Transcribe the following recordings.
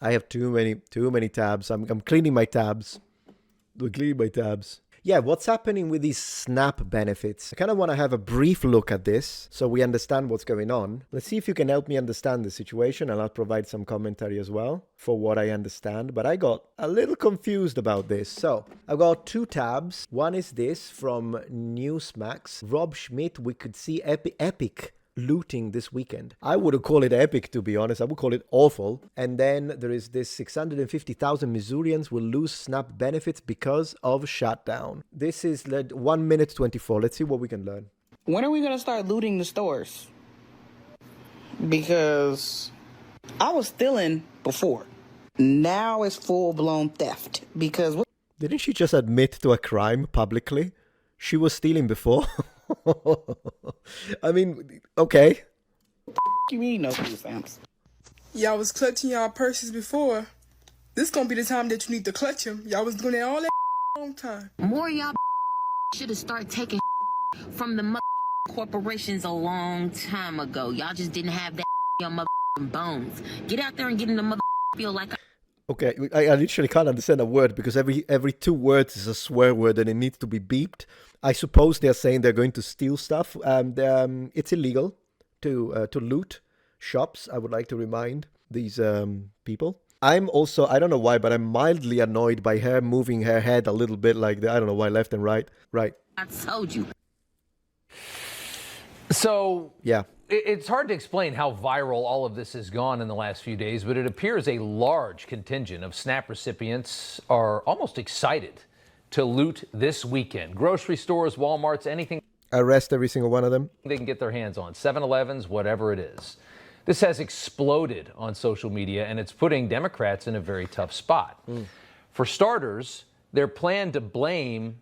I have too many tabs. I'm cleaning my tabs. I'm cleaning my tabs. Yeah, what's happening with these SNAP benefits? I kind of want to have a brief look at this so we understand what's going on. Let's see if you can help me understand the situation, and I'll provide some commentary as well for what I understand. But I got a little confused about this. So I've got two tabs. One is this from Newsmax. Rob Schmidt, we could see epic looting this weekend. I wouldn't call it epic, to be honest. I would call it awful. And then there is this 650,000 Missourians will lose SNAP benefits because of shutdown. This is 1 minute 24. Let's see what we can learn. When are we going to start looting the stores? Because I was stealing before. Now it's full-blown theft. Because didn't she just admit to a crime publicly? She was stealing before. I mean, okay. You mean no food stamps? Y'all was clutching y'all purses before. This gonna be the time that you need to clutch them. Y'all was doing that all that long time. More y'all should have started taking from the corporations a long time ago. Y'all just didn't have that on bones. Get out there and get in the feel like Okay, I literally can't understand a word because every 2 words is a swear word and it needs to be beeped. I suppose they're saying they're going to steal stuff. It's illegal to loot shops. I would like to remind these people. I'm also, I don't know why, but I'm mildly annoyed by her moving her head a little bit like that. I don't know why, left and right. Right. I told you. So, yeah. It's hard to explain how viral all of this has gone in the last few days, but it appears a large contingent of SNAP recipients are almost excited to loot this weekend. Grocery stores, Walmarts, anything. Arrest every single one of them. They can get their hands on, 7-Elevens, whatever it is. This has exploded on social media, and it's putting Democrats in a very tough spot. For starters, their plan to blame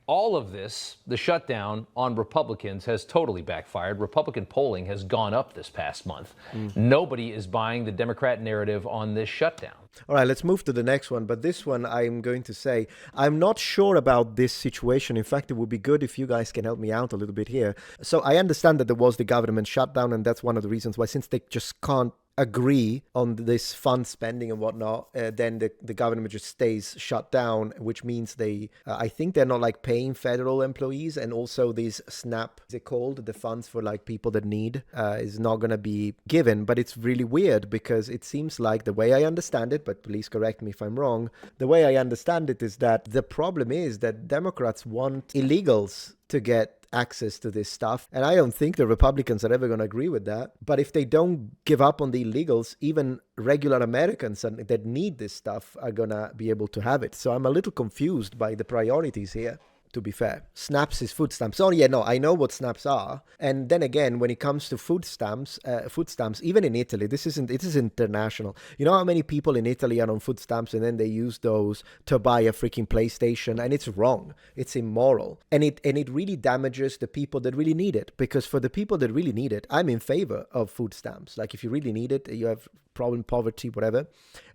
all of this, the shutdown, on Republicans has totally backfired. Republican polling has gone up this past month. Nobody is buying the Democrat narrative on this shutdown. All right, let's move to the next one. But this one, I'm going to say, I'm not sure about this situation. In fact, it would be good if you guys can help me out a little bit here. So I understand that there was the government shutdown, and that's one of the reasons why, since they just can't agree on this fund spending and whatnot, then the government just stays shut down, which means they, I think they're not like paying federal employees, and also these SNAP, is it called, the funds for like people that need, is not going to be given. But it's really weird because it seems like, the way I understand it, but please correct me if I'm wrong, the way I understand it is that the problem is that Democrats want illegals to get access to this stuff, and I don't think the Republicans are ever going to agree with that. But if they don't give up on the illegals, even regular Americans that need this stuff are going to be able to have it. So I'm a little confused by the priorities here, to be fair. SNAPs is food stamps. Oh yeah, no, I know what SNAPs are. And then again, when it comes to food stamps, even in Italy, it is international. You know how many people in Italy are on food stamps, and then they use those to buy a freaking PlayStation, and it's wrong. It's immoral. And it really damages the people that really need it. Because for the people that really need it, I'm in favor of food stamps. Like, if you really need it, you have problem, poverty, whatever.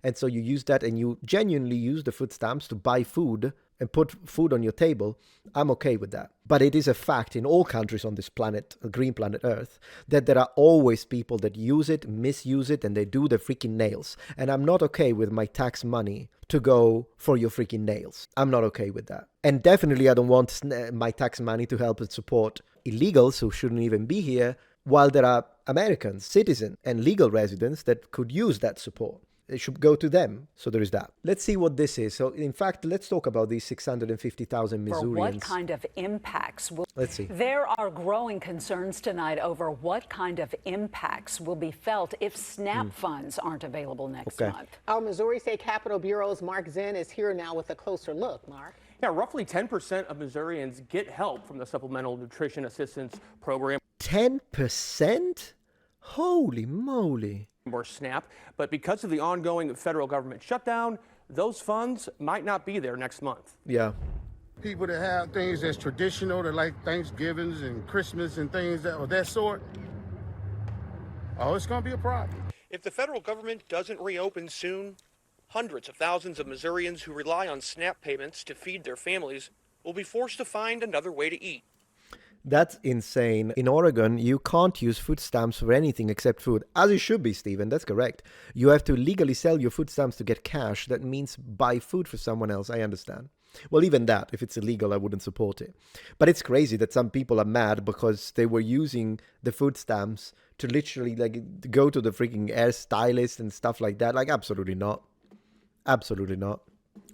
And so you use that, and you genuinely use the food stamps to buy food and put food on your table, I'm okay with that. But it is a fact in all countries on this planet, green planet Earth, that there are always people that use it, misuse it, and they do their freaking nails. And I'm not okay with my tax money to go for your freaking nails. I'm not okay with that. And definitely I don't want my tax money to help and support illegals who shouldn't even be here, while there are Americans, citizens, and legal residents that could use that support. It should go to them. So there is that. Let's see what this is. So in fact, let's talk about these 650,000 Missourians. For what kind of impacts will... Let's see. There are growing concerns tonight over what kind of impacts will be felt if SNAP funds aren't available next month. Our Missouri State Capitol Bureau's Mark Zinn is here now with a closer look. Mark. Yeah, roughly 10% of Missourians get help from the Supplemental Nutrition Assistance Program. 10%? Holy moly. Or SNAP, but because of the ongoing federal government shutdown, those funds might not be there next month. Yeah. People that have things that's traditional, that like Thanksgivings and Christmas and things of that sort, oh, it's going to be a problem. If the federal government doesn't reopen soon, hundreds of thousands of Missourians who rely on SNAP payments to feed their families will be forced to find another way to eat. That's insane. In Oregon, you can't use food stamps for anything except food. As it should be, Stephen. That's correct. You have to legally sell your food stamps to get cash. That means buy food for someone else. I understand. Well, even that, if it's illegal, I wouldn't support it. But it's crazy that some people are mad because they were using the food stamps to literally like go to the freaking hairstylist and stuff like that. Like, absolutely not. Absolutely not.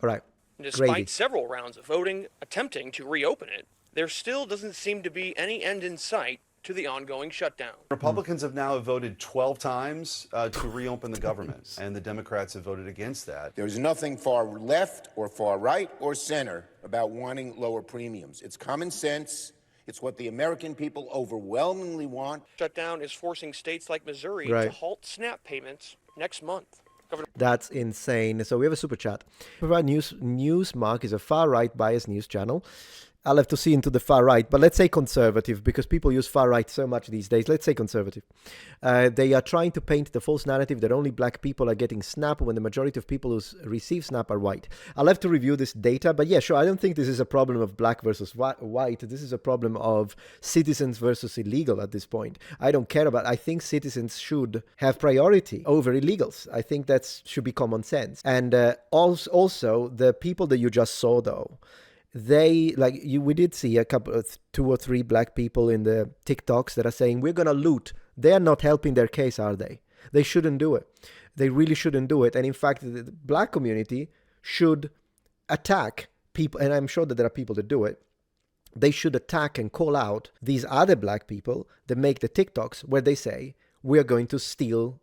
All right. Despite Gravy. several rounds of voting attempting to reopen it, there still doesn't seem to be any end in sight to the ongoing shutdown. Republicans have now voted 12 times to reopen the government, and the Democrats have voted against that. There's nothing far left or far right or center about wanting lower premiums. It's common sense. It's what the American people overwhelmingly want. Shutdown is forcing states like Missouri Right. to halt SNAP payments next month. That's insane. So we have a super chat. Provide Newsmark is a far-right biased news channel. I'll have to see into the far right, but let's say conservative because people use far right so much these days. Let's say conservative. They are trying to paint the false narrative that only black people are getting SNAP when the majority of people who receive SNAP are white. I'll have to review this data, but yeah, sure. I don't think this is a problem of black versus white. This is a problem of citizens versus illegal at this point. I don't care about. I think citizens should have priority over illegals. I think that should be common sense. And also the people that you just saw though. We did see a couple of 2 or 3 black people in the TikToks that are saying we're gonna loot. They are not helping their case, are they? They shouldn't do it. They really shouldn't do it. And in fact, the black community should attack people, and I'm sure that there are people that do it. They should attack and call out these other black people that make the TikToks where they say we are going to steal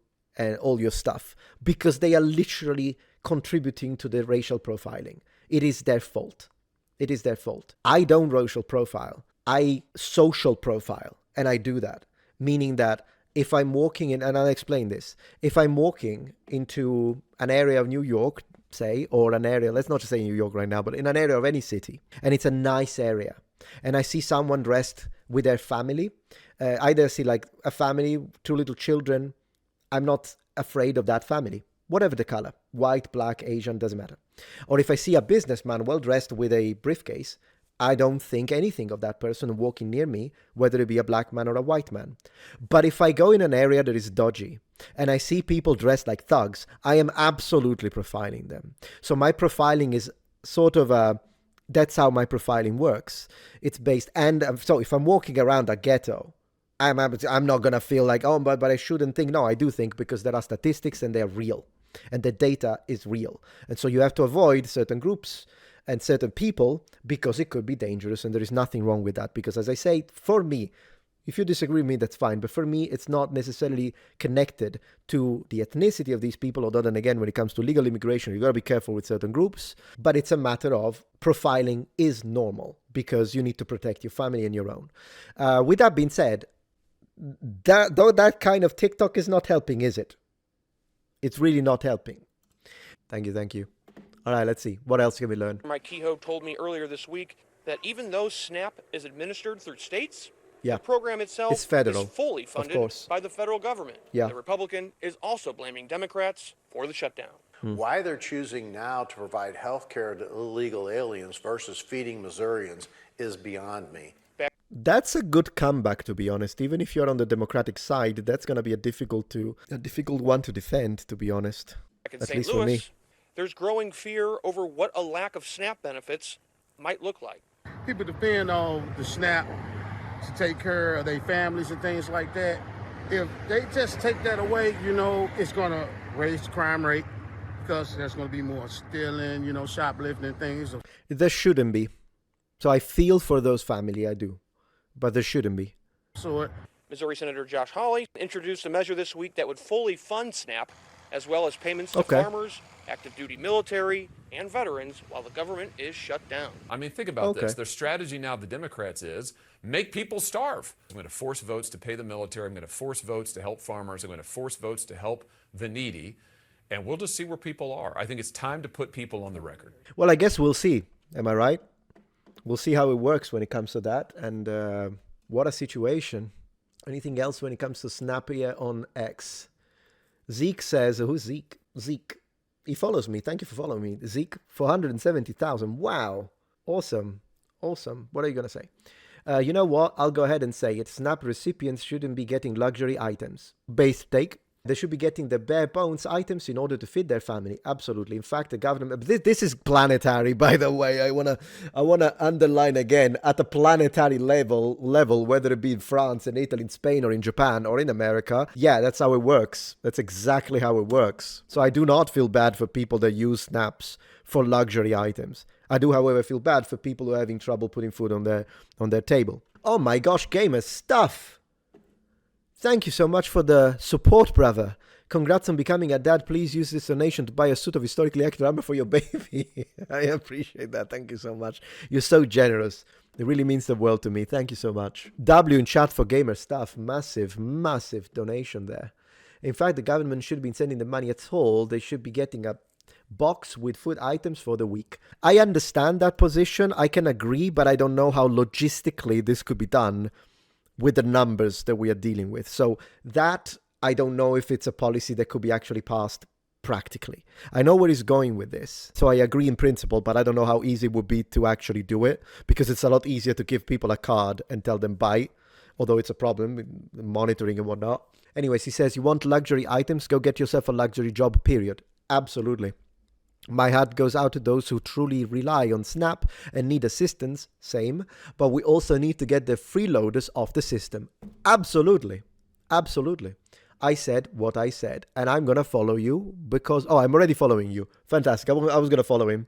all your stuff because they are literally contributing to the racial profiling. It is their fault. It is their fault. I don't racial profile. I social profile. And I do that. Meaning that if I'm walking in, and I'll explain this, if I'm walking into an area of New York, say, or an area, let's not just say New York right now, but in an area of any city, and it's a nice area, and I see someone dressed with their family, either see like a family, 2 little children, I'm not afraid of that family. Whatever the color, white, black, Asian, doesn't matter. Or if I see a businessman well-dressed with a briefcase, I don't think anything of that person walking near me, whether it be a black man or a white man. But if I go in an area that is dodgy and I see people dressed like thugs, I am absolutely profiling them. So my profiling is sort of that's how my profiling works. It's based, and so if I'm walking around a ghetto, I'm not going to feel like, oh, but I shouldn't think. No, I do think because there are statistics and they're real. And the data is real. And so you have to avoid certain groups and certain people because it could be dangerous. And there is nothing wrong with that. Because as I say, for me, if you disagree with me, that's fine. But for me, it's not necessarily connected to the ethnicity of these people. Although then again, when it comes to legal immigration, you got to be careful with certain groups. But it's a matter of profiling is normal because you need to protect your family and your own. With that being said, that kind of TikTok is not helping, is it? It's really not helping. Thank you. All right, let's see. What else can we learn? Mike Kehoe told me earlier this week that even though SNAP is administered through states, yeah, the program itself it's federal, is fully funded by the federal government. Yeah. The Republican is also blaming Democrats for the shutdown. Why they're choosing now to provide health care to illegal aliens versus feeding Missourians is beyond me. That's a good comeback, to be honest. Even if you're on the Democratic side, that's going to be a difficult one to defend, to be honest. In At St. least for me. Louis, there's growing fear over what a lack of SNAP benefits might look like. People depend on the SNAP to take care of their families and things like that. If they just take that away, it's going to raise the crime rate because there's going to be more stealing, shoplifting and things. There shouldn't be. So I feel for those families, I do. But there shouldn't be. Missouri Senator Josh Hawley introduced a measure this week that would fully fund SNAP, as well as payments to farmers, active duty military, and veterans while the government is shut down. I mean, think about this. Their strategy now, the Democrats, is make people starve. I'm going to force votes to pay the military. I'm going to force votes to help farmers. I'm going to force votes to help the needy. And we'll just see where people are. I think it's time to put people on the record. Well, I guess we'll see. Am I right? We'll see how it works when it comes to that. And what a situation. Anything else when it comes to SNAP here on X? Zeke says, who's Zeke? Zeke. He follows me. Thank you for following me. Zeke, 470,000. Wow. Awesome. What are you going to say? You know what? I'll go ahead and say it. SNAP recipients shouldn't be getting luxury items. Base take. They should be getting the bare bones items in order to feed their family. Absolutely. In fact, the government. This is planetary, by the way. I wanna underline again, at a planetary level, whether it be in France, in Italy, in Spain, or in Japan, or in America. Yeah, that's how it works. That's exactly how it works. So I do not feel bad for people that use snaps for luxury items. I do, however, feel bad for people who are having trouble putting food on their table. Oh my gosh, gamer stuff. Thank you so much for the support, brother. Congrats on becoming a dad. Please use this donation to buy a suit of historically accurate armor for your baby. I appreciate that. Thank you so much. You're so generous. It really means the world to me. Thank you so much. W in chat for gamer stuff. Massive, massive donation there. In fact, the government should have been sending the money at all. They should be getting a box with food items for the week. I understand that position. I can agree, but I don't know how logistically this could be done with the numbers that we are dealing with. So that, I don't know if it's a policy that could be actually passed practically. I know where he's going with this. So I agree in principle, but I don't know how easy it would be to actually do it, because it's a lot easier to give people a card and tell them buy, although it's a problem with monitoring and whatnot. Anyways, he says, you want luxury items? Go get yourself a luxury job, period. Absolutely. My heart goes out to those who truly rely on SNAP and need assistance, same, but we also need to get the freeloaders off the system. Absolutely. Absolutely. I said what I said, and I'm going to follow you because, I'm already following you. Fantastic. I was going to follow him.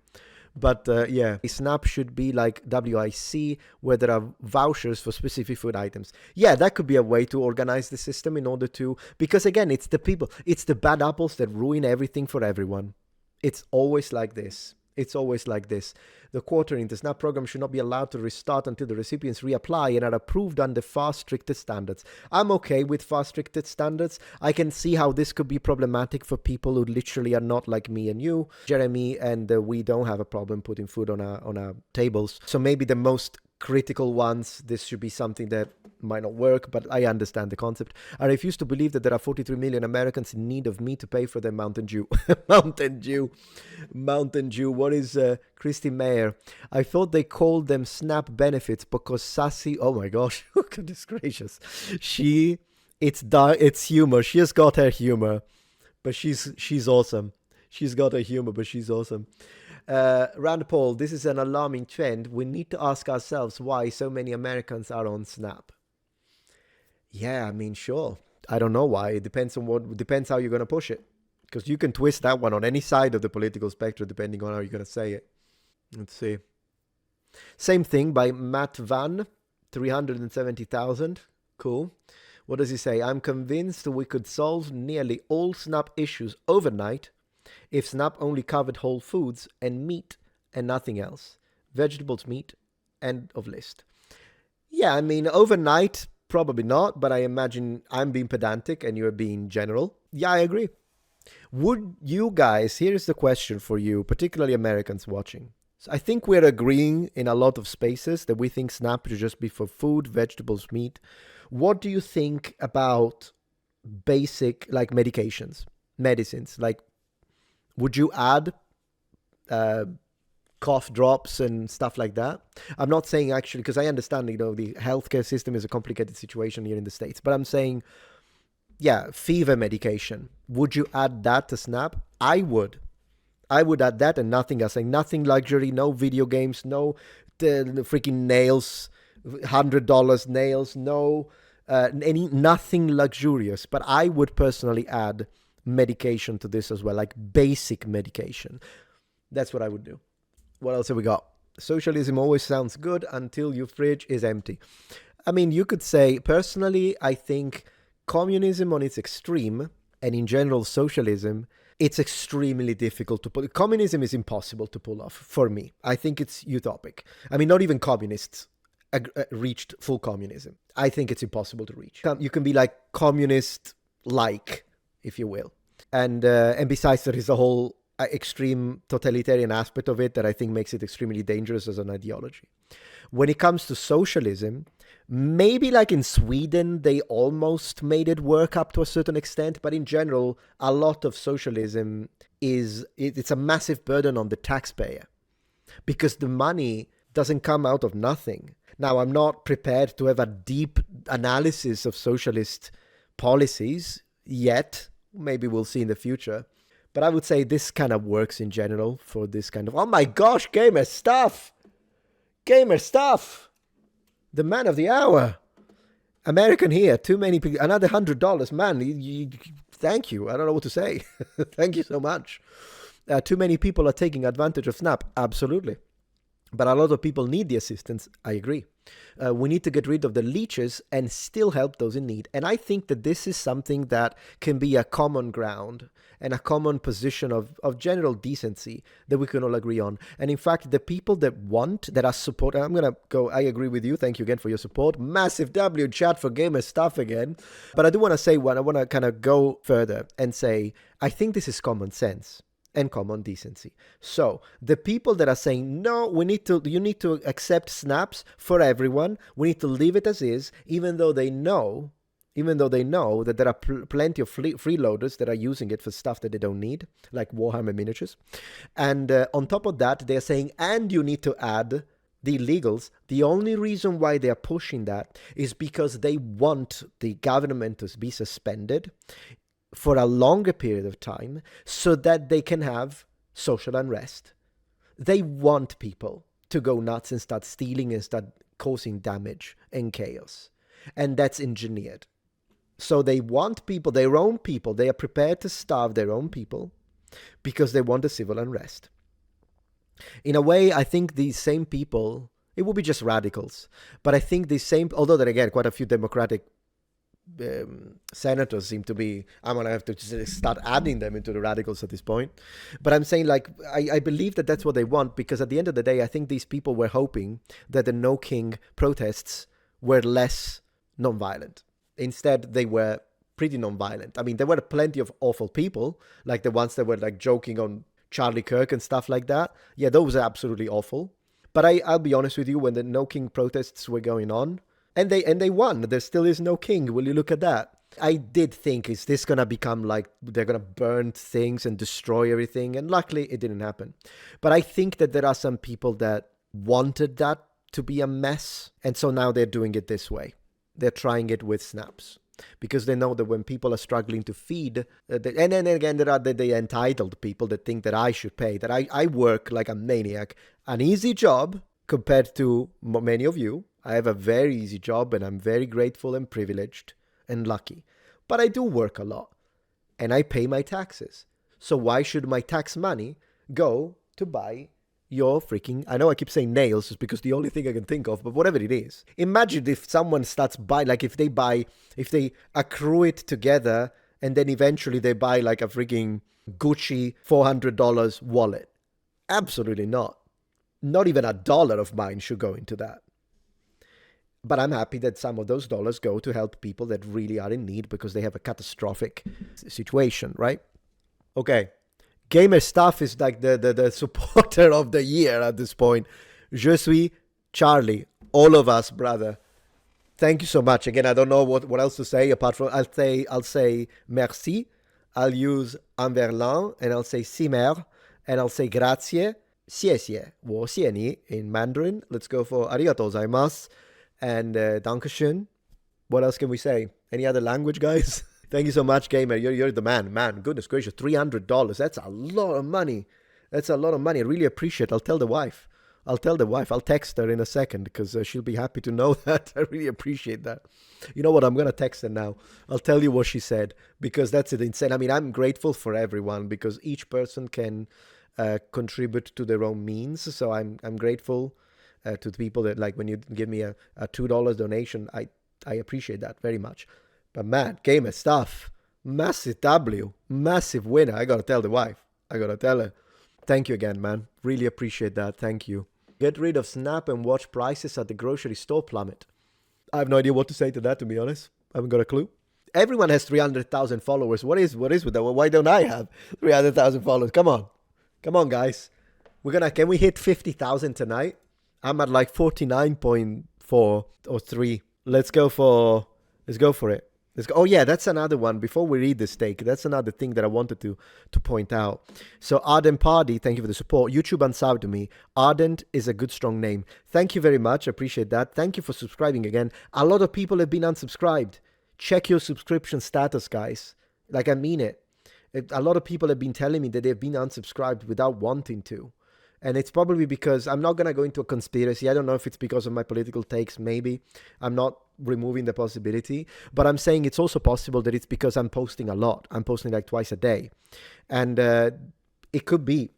But yeah, SNAP should be like WIC, where there are vouchers for specific food items. Yeah, that could be a way to organize the system in order to, because again, it's the people, it's the bad apples that ruin everything for everyone. It's always like this. It's always like this. The quartering, the SNAP program should not be allowed to restart until the recipients reapply and are approved under far stricter standards. I'm okay with far stricter standards. I can see how this could be problematic for people who literally are not like me and you, Jeremy, and we don't have a problem putting food on our tables. So maybe the most critical ones, this should be something that might not work, but I understand the concept. I refuse to believe that there are 43 million Americans in need of me to pay for their Mountain Dew. Mountain Dew. What is Christy Mayer? I thought they called them SNAP benefits because Sassy, oh my gosh, goodness gracious. It's humor. She has got her humor, but she's awesome. She's got her humor, but she's awesome. Rand Paul, this is an alarming trend. We need to ask ourselves why so many Americans are on SNAP. Yeah, I mean, sure. I don't know why. It depends how you're going to push it. Because you can twist that one on any side of the political spectrum depending on how you're going to say it. Let's see. Same thing by Matt Van, 370,000. Cool. What does he say? I'm convinced we could solve nearly all SNAP issues overnight if SNAP only covered whole foods and meat and nothing else. Vegetables, meat, end of list. Yeah, I mean, overnight, probably not, but I imagine I'm being pedantic and you're being general. Yeah, I agree. Would you guys, here's the question for you, particularly Americans watching. So I think we're agreeing in a lot of spaces that we think SNAP should just be for food, vegetables, meat. What do you think about basic, like medicines? Like, would you add cough drops and stuff like that? I'm not saying actually, because I understand, the healthcare system is a complicated situation here in the States, but I'm saying, yeah, fever medication. Would you add that to SNAP? I would add that and nothing else. Like nothing luxury, no video games, no freaking nails, $100 nails, no nothing luxurious. But I would personally add medication to this as well, like basic medication. That's what I would do. What else have we got? Socialism always sounds good until your fridge is empty. I mean, you could say, personally, I think communism on its extreme, and in general socialism, it's extremely difficult to pull. Communism is impossible to pull off for me. I think it's utopic. I mean, not even communists reached full communism. I think it's impossible to reach. You can be like communist-like, if you will. And besides, there is a whole extreme totalitarian aspect of it that I think makes it extremely dangerous as an ideology. When it comes to socialism, maybe like in Sweden, they almost made it work up to a certain extent. But in general, a lot of socialism it's a massive burden on the taxpayer, because the money doesn't come out of nothing. Now, I'm not prepared to have a deep analysis of socialist policies yet. Maybe we'll see in the future. But I would say this kind of works in general for this kind of... Oh my gosh, gamer stuff! Gamer stuff! The man of the hour! American here, too many people, another $100, man, thank you. I don't know what to say. Thank you so much. Too many people are taking advantage of Snap, absolutely. But a lot of people need the assistance, I agree. We need to get rid of the leeches and still help those in need. And I think that this is something that can be a common ground and a common position of general decency that we can all agree on. And in fact, the people that are support, I'm going to go, I agree with you. Thank you again for your support. Massive W chat for gamer stuff again. But I do want to say one, I want to kind of go further and say, I think this is common sense and common decency. So the people that are saying, no, you need to accept snaps for everyone. We need to leave it as is, even though they know that there are plenty of freeloaders that are using it for stuff that they don't need, like Warhammer miniatures. And on top of that, they're saying, and you need to add the illegals. The only reason why they're pushing that is because they want the government to be suspended for a longer period of time so that they can have social unrest. They want people to go nuts and start stealing and start causing damage and chaos. And that's engineered. So they want people, their own people, they are prepared to starve their own people because they want a civil unrest. In a way, I think these same people, it will be just radicals, but I think these same, although then again, quite a few Democratic senators seem to be, I'm going to have to start adding them into the radicals at this point. But I'm saying, like, I believe that that's what they want, because at the end of the day, I think these people were hoping that the No King protests were less nonviolent. Instead, they were pretty nonviolent. I mean, there were plenty of awful people, like the ones that were like joking on Charlie Kirk and stuff like that. Yeah, those are absolutely awful. But I'll be honest with you, when the No King protests were going on, and they won, there still is no king. Will you look at that? I did think, is this going to become like they're going to burn things and destroy everything? And luckily, it didn't happen. But I think that there are some people that wanted that to be a mess. And so now they're doing it this way. They're trying it with snaps because they know that when people are struggling to feed, and then again, there are the entitled people that think that I should pay, that I work like a maniac, an easy job compared to many of you. I have a very easy job and I'm very grateful and privileged and lucky, but I do work a lot and I pay my taxes. So why should my tax money go to buy your freaking, I know I keep saying nails just because the only thing I can think of, but whatever it is. Imagine if someone starts buying, like if they accrue it together and then eventually they buy like a freaking Gucci $400 wallet. Absolutely not. Not even $1 of mine should go into that. But I'm happy that some of those dollars go to help people that really are in need because they have a catastrophic situation, right? Okay. Gamer Stuff is like the supporter of the year at this point. Je suis Charlie. All of us, brother. Thank you so much. Again, I don't know what else to say apart from I'll say merci. I'll use un verlan and I'll say simer and I'll say grazie. 谢谢. 我谢你 in Mandarin. Let's go for arigatou gozaimasu and dankeschön. What else can we say? Any other language, guys? Thank you so much, Gamer. You're the man. Man, goodness gracious, $300. That's a lot of money. That's a lot of money. I really appreciate it. I'll tell the wife. I'll text her in a second because she'll be happy to know that. I really appreciate that. You know what? I'm going to text her now. I'll tell you what she said because that's insane. I mean, I'm grateful for everyone because each person can contribute to their own means. So I'm grateful to the people that, like, when you give me a $2 donation, I appreciate that very much. But man, Gamer Stuff, massive W, massive winner. I got to tell the wife. I got to tell her. Thank you again, man. Really appreciate that. Thank you. Get rid of Snap and watch prices at the grocery store plummet. I have no idea what to say to that, to be honest. I haven't got a clue. Everyone has 300,000 followers. What is with that? Well, why don't I have 300,000 followers? Come on, guys. Can we hit 50,000 tonight? I'm at like 49.4 or 3. Let's go for it. Let's go. Oh yeah, that's another one. Before we read this take, that's another thing that I wanted to point out. So Ardent Party, thank you for the support. YouTube unsubbed to me. Ardent is a good strong name. Thank you very much. I appreciate that. Thank you for subscribing again. A lot of people have been unsubscribed. Check your subscription status, guys. Like, I mean it. A lot of people have been telling me that they've been unsubscribed without wanting to. And it's probably because, I'm not going to go into a conspiracy. I don't know if it's because of my political takes, maybe. I'm not removing the possibility. But I'm saying it's also possible that it's because I'm posting a lot. I'm posting like twice a day. And it could be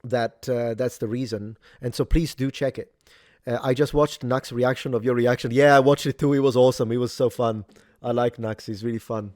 that that's the reason. And so please do check it. I just watched Nux's reaction of your reaction. Yeah, I watched it too. It was awesome. It was so fun. I like Nux. He's really fun.